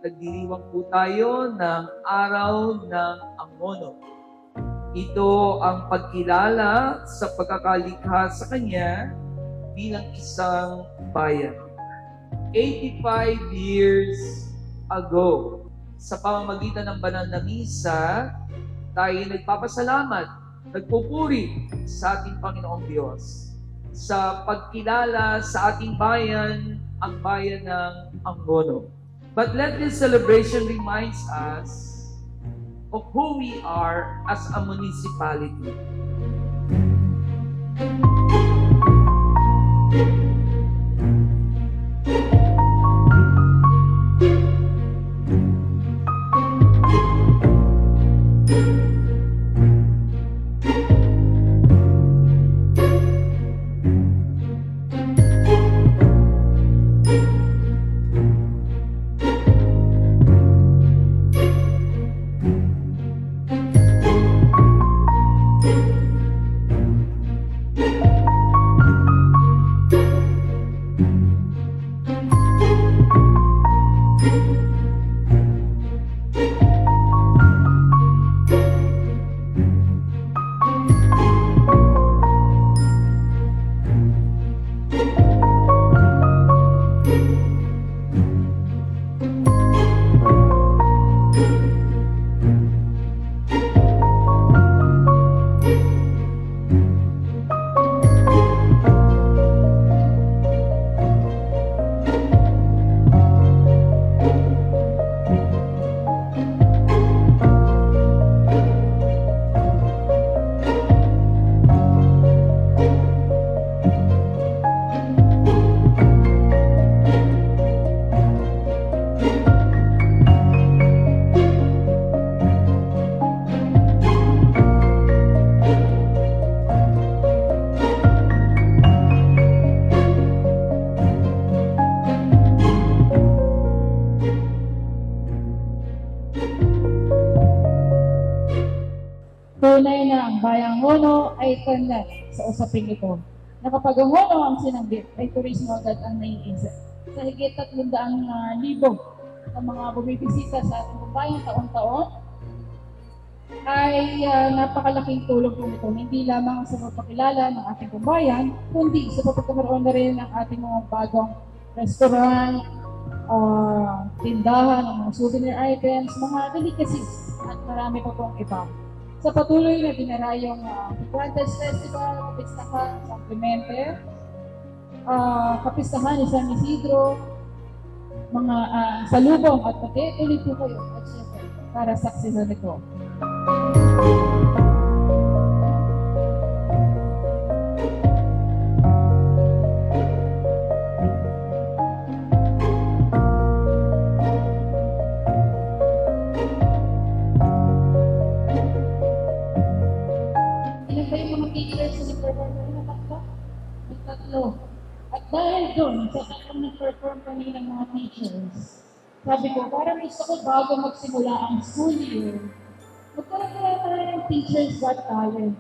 nagdiriwang po tayo ng Araw ng Angono. Ito ang pagkilala sa pagkakalikha sa Kanya bilang isang bayan. 85 years ago, sa pamamagitan ng banal na misa, tayo nagpapasalamat, nagpupuri sa ating Panginoong Diyos sa pagkilala sa ating bayan, ang bayan ng Angono. But let this celebration reminds us of who we are as a municipality. Tunay na ang bayang Angono ay tanda sa usaping ito, na kapag Angono ang sinanggit ay turismo agad ang naiisa. Sa higit 300,000 na mga bumibisita sa ating bayan taon-taon, ay napakalaking tulong po ito, hindi lamang sa pagpakilala ng ating bayan, kundi sa pagkakaroon na rin ng ating mga bagong restaurant, tindahan, ng mga souvenir items, mga delicacies, at marami pa pong iba. Sa patuloy na dinarayong Plantas Festival, kapistahan sa Clemente, kapistahan ni San Isidro, mga salubong at patuloy po kayo at syempre para saksihan ito. Ilan ba yung mga teachers na nag-perform kanina? Tatlo. At dahil doon, sa tatlong nag-perform kanina ng mga teachers, sabi ko, parang gusto ko bago magsimula ang school year, magkaroon tayo ng Teachers Got Talent.